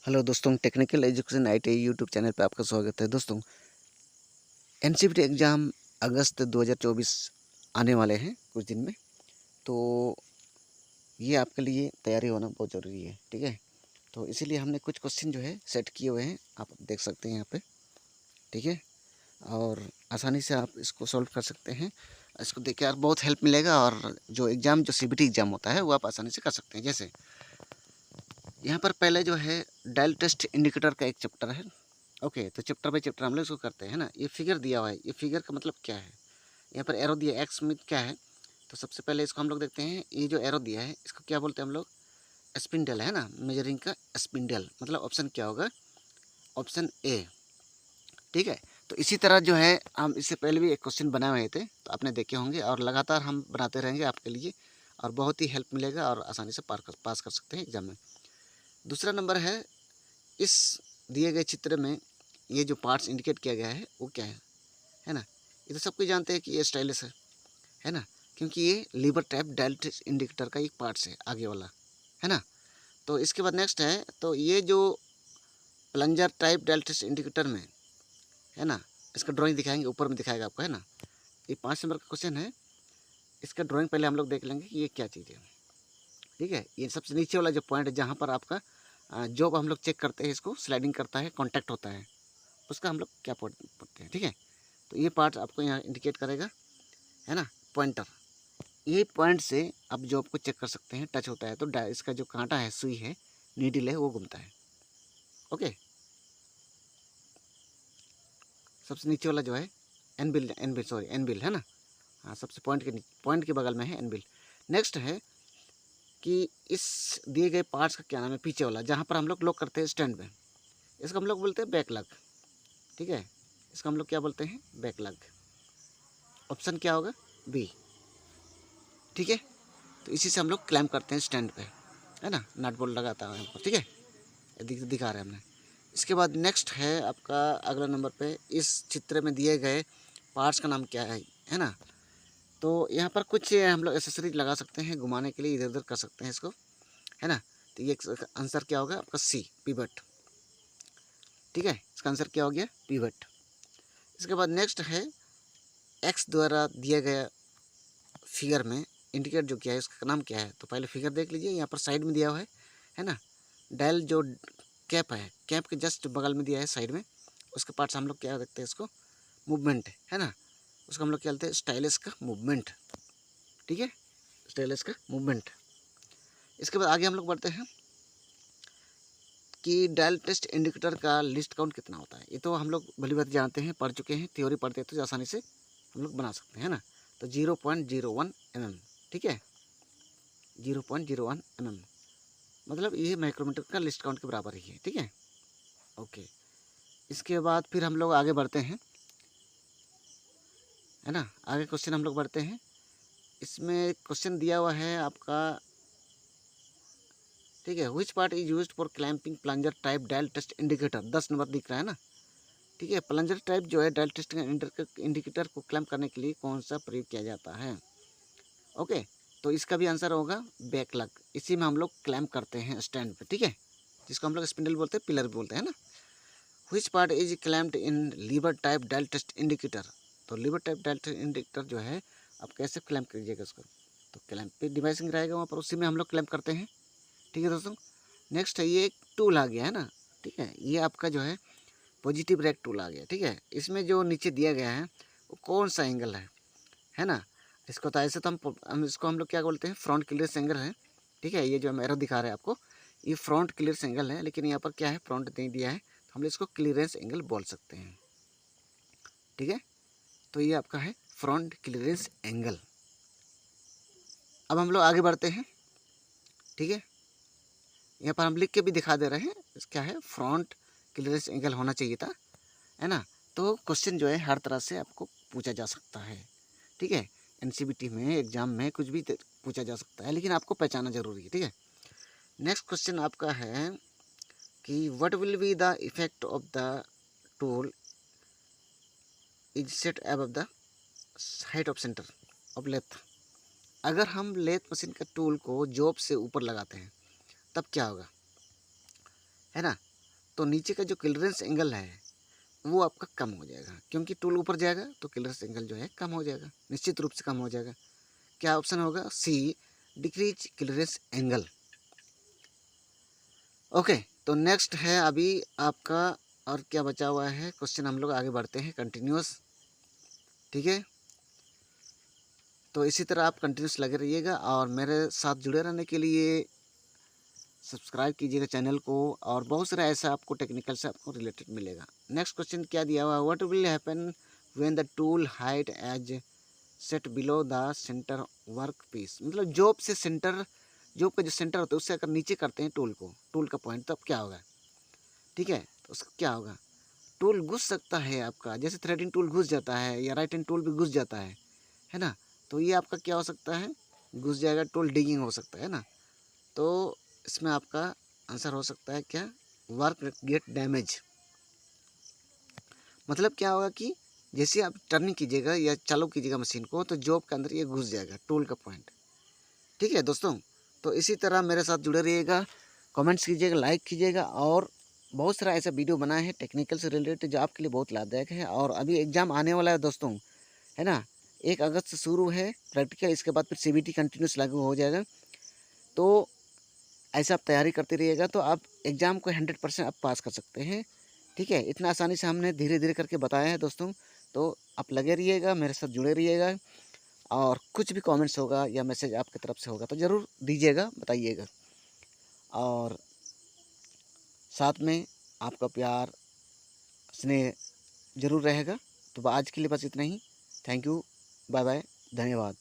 Hello दोस्तों, technical education ITI YouTube channel पे आपका स्वागत है। दोस्तों, एनसीईआरटी एग्ज़ाम अगस्त 2024 आने वाले हैं कुछ दिन में, तो ये आपके लिए तैयारी होना बहुत ज़रूरी है। ठीक है, तो इसीलिए हमने कुछ क्वेश्चन जो है सेट किए हुए हैं, आप देख सकते हैं यहाँ पे। ठीक है, और आसानी से आप इसको सॉल्व कर सकते हैं। इसको देख के यार बहुत हेल्प मिलेगा, और जो एग्ज़ाम जो सीबीटी एग्ज़ाम होता है वो आप आसानी से कर सकते हैं। जैसे यहाँ पर पहले जो है डायल टेस्ट इंडिकेटर का एक चैप्टर है। ओके, तो चैप्टर बाय चैप्टर हम लोग इसको करते हैं ना। ये फिगर दिया हुआ है, ये फिगर का मतलब क्या है, यहाँ पर एरो दिया एक्स में क्या है। तो सबसे पहले इसको हम लोग देखते हैं। ये जो एरो दिया है इसको क्या बोलते हैं हम लोग, स्पिंडल है ना, मेजरिंग का स्पिंडल। मतलब ऑप्शन क्या होगा, ऑप्शन ए। ठीक है, तो इसी तरह जो है हम इससे पहले भी एक क्वेश्चन बनाए हुए थे, तो आपने देखे होंगे, और लगातार हम बनाते रहेंगे आपके लिए, और बहुत ही हेल्प मिलेगा और आसानी से पास कर सकते हैं एग्जाम में। दूसरा नंबर है, इस दिए गए चित्र में ये जो पार्ट्स इंडिकेट किया गया है वो क्या है ना। ये तो सब कोई जानते हैं कि ये स्टाइलस है ना, क्योंकि ये लीवर टाइप डायल इंडिकेटर का एक पार्ट्स है आगे वाला, है ना। तो इसके बाद नेक्स्ट है, तो ये जो प्लंजर टाइप डायल इंडिकेटर में है ना, इसका ड्राइंग दिखाएंगे, ऊपर में दिखाएगा आपको, है ना। ये 5 नंबर का क्वेश्चन है। इसका ड्राइंग पहले हम लोग देख लेंगे कि ये क्या चीज़ है। ठीक है, ये सबसे नीचे वाला जो पॉइंट है जहाँ पर आपका जो हम लोग चेक करते हैं, इसको स्लाइडिंग करता है, कॉन्टैक्ट होता है, उसका हम लोग क्या पढ़ते हैं। ठीक है, तो ये पार्ट आपको यहाँ इंडिकेट करेगा, है ना, पॉइंटर। ये पॉइंट से आप जो आपको चेक कर सकते हैं, टच होता है तो इसका जो कांटा है, सुई है, नीडल है, वो घूमता है। ओके, सबसे नीचे वाला जो है एनबिल है ना। हाँ, सबसे पॉइंट के बगल में है एनबिल। नेक्स्ट है कि इस दिए गए पार्ट्स का क्या नाम है, पीछे वाला जहाँ पर हम लोग लॉक करते हैं स्टैंड में, इसको हम लोग बोलते हैं बैकलग। ठीक है, इसको हम लोग क्या बोलते हैं, बैकलग। ऑप्शन क्या होगा, बी। ठीक है, तो इसी से हम लोग क्लैम्प करते हैं स्टैंड पे, है ना, नट बोल्ट लगाता है हमको। ठीक है, दिखा रहे हैं हमने। इसके बाद नेक्स्ट है आपका अगला नंबर पे, इस चित्र में दिए गए पार्ट्स का नाम क्या है ना। तो यहाँ पर कुछ हम लोग एसेसरीज लगा सकते हैं, घुमाने के लिए इधर उधर कर सकते हैं इसको, है ना। तो ये आंसर क्या होगा आपका, सी, पिवट। ठीक है, इसका आंसर क्या हो गया, पिवट। इसके बाद नेक्स्ट है, एक्स द्वारा दिया गया फिगर में इंडिकेट जो किया है उसका नाम क्या है। तो पहले फिगर देख लीजिए, यहाँ पर साइड में दिया हुआ है ना। डायल जो कैप है, कैप के जस्ट बगल में दिया है साइड में, उसके पार्ट्स हम लोग क्या देखते हैं, इसको मूवमेंट है ना, उसको हम लोग क्या बोलते हैं, स्टाइलस का मूवमेंट। ठीक है, स्टाइलस का मूवमेंट। इसके बाद आगे हम लोग बढ़ते हैं कि डायल टेस्ट इंडिकेटर का लिस्ट काउंट कितना होता है। ये तो हम लोग भली बात जानते हैं, पढ़ चुके हैं, थ्योरी पढ़ते हैं तो आसानी से हम लोग बना सकते हैं ना। तो 0.01 mm। ठीक है, 0.01 mm, मतलब ये माइक्रोमीटर का लिस्ट काउंट के बराबर ही है। ठीक है, ओके। इसके बाद फिर हम लोग आगे बढ़ते हैं, है ना, आगे क्वेश्चन हम लोग बढ़ते हैं। इसमें क्वेश्चन दिया हुआ है आपका, ठीक है, which part is used for clamping plunger type dial test indicator. 10 number दिख रहा है ना। ठीक है, प्लंजर टाइप जो है डायल टेस्ट इंडिकेटर को क्लैंप करने के लिए कौन सा प्रयोग किया जाता है। ओके, तो इसका भी आंसर होगा बैकलग। इसी में हम लोग क्लैंप करते हैं स्टैंड पे। ठीक है, जिसको हम लोग स्पिंडल बोलते हैं, पिलर भी बोलते हैं ना। Which part is clamped in lever type dial test indicator. तो lever type dial test indicator जो है, आप कैसे क्लैम्प कीजिएगा उसको, तो क्लैम्प पे डिवाइसिंग रहेगा वहाँ पर, उसी में हम लोग क्लैम्प करते हैं। ठीक है दोस्तों, नेक्स्ट है, ये एक टूल आ गया है ना। ठीक है, ये आपका जो है पॉजिटिव रेक टूल आ गया। ठीक है, इसमें जो नीचे दिया गया है वो कौन सा एंगल है ना। इसको तो ऐसे तो हम इसको हम लोग क्या बोलते हैं, फ्रंट क्लियरेंस एंगल है। ठीक है, ये जो हम एरो दिखा रहे हैं आपको, ये फ्रंट क्लियरेंस एंगल है, लेकिन यहाँ पर क्या है, फ्रंट नहीं दिया है, तो हम लोग इसको क्लियरेंस एंगल बोल सकते हैं। ठीक है, तो ये आपका है फ्रंट क्लियरेंस एंगल। अब हम लोग आगे बढ़ते हैं। ठीक है, यहाँ पर हम लिख के भी दिखा दे रहे हैं, क्या है, फ्रंट क्लियरेंस एंगल होना चाहिए था, है ना। तो क्वेश्चन जो है हर तरह से आपको पूछा जा सकता है। ठीक है, एनसीईआरटी में एग्जाम में कुछ भी पूछा जा सकता है, लेकिन आपको पहचाना जरूरी है। ठीक है, नेक्स्ट क्वेश्चन आपका है कि what will be the effect of the tool is set above the height of centre of lathe. अगर हम लेथ मशीन का टूल को जॉब से ऊपर लगाते हैं तब क्या होगा, है ना। तो नीचे का जो क्लियरेंस एंगल है वो आपका कम हो जाएगा, क्योंकि टूल ऊपर जाएगा तो क्लियरेंस एंगल जो है कम हो जाएगा, निश्चित रूप से कम हो जाएगा। क्या ऑप्शन होगा? सी, डिक्रीज क्लियरेंस एंगल। ओके, तो नेक्स्ट है अभी आपका, और क्या बचा हुआ है क्वेश्चन, हम लोग आगे बढ़ते हैं कंटिन्यूस। ठीक है, तो इसी तरह आप कंटिन्यूस लगे रहिएगा और मेरे साथ जुड़े रहने के लिए सब्सक्राइब कीजिएगा चैनल को, और बहुत सारा ऐसा आपको टेक्निकल से आपको रिलेटेड मिलेगा। नेक्स्ट क्वेश्चन क्या दिया हुआ है? What will happen when the tool height as set below the centre work piece. मतलब जॉब से सेंटर, जॉब का जो सेंटर होता है उससे अगर नीचे करते हैं टूल को, टूल का पॉइंट, तब क्या होगा? ठीक है, तो उसका क्या होगा? टूल घुस सकता है आपका, जैसे थ्रेडिंग टूल घुस जाता है या राइट हैंड टूल भी घुस जाता है ना। तो ये आपका क्या हो सकता है? घुस जाएगा, टूल डिगिंग हो सकता है ना। तो इसमें आपका आंसर हो सकता है क्या? Work get damage. मतलब क्या होगा कि जैसे आप टर्निंग कीजिएगा या चालू कीजिएगा मशीन को, तो जॉब के अंदर ये घुस जाएगा टूल का पॉइंट। ठीक है दोस्तों, तो इसी तरह मेरे साथ जुड़े रहिएगा, कमेंट्स कीजिएगा, लाइक कीजिएगा, और बहुत सारा ऐसा वीडियो बनाए हैं टेक्निकल से रिलेटेड जो आपके लिए बहुत लाभदायक है। और अभी एग्ज़ाम आने वाला है दोस्तों, है ना। 1 अगस्त से शुरू है प्रैक्टिकल, इसके बाद फिर CBT कंटिन्यूस लागू हो जाएगा। तो ऐसा आप तैयारी करते रहिएगा तो आप एग्ज़ाम को 100% आप पास कर सकते हैं। ठीक है, इतना आसानी से हमने धीरे धीरे करके बताया है दोस्तों। तो आप लगे रहिएगा, मेरे साथ जुड़े रहिएगा, और कुछ भी कमेंट्स होगा या मैसेज आपकी तरफ से होगा तो ज़रूर दीजिएगा, बताइएगा। और साथ में आपका प्यार स्नेह ज़रूर रहेगा। तो आज के लिए बस इतना ही। थैंक यू, बाय बाय, धन्यवाद।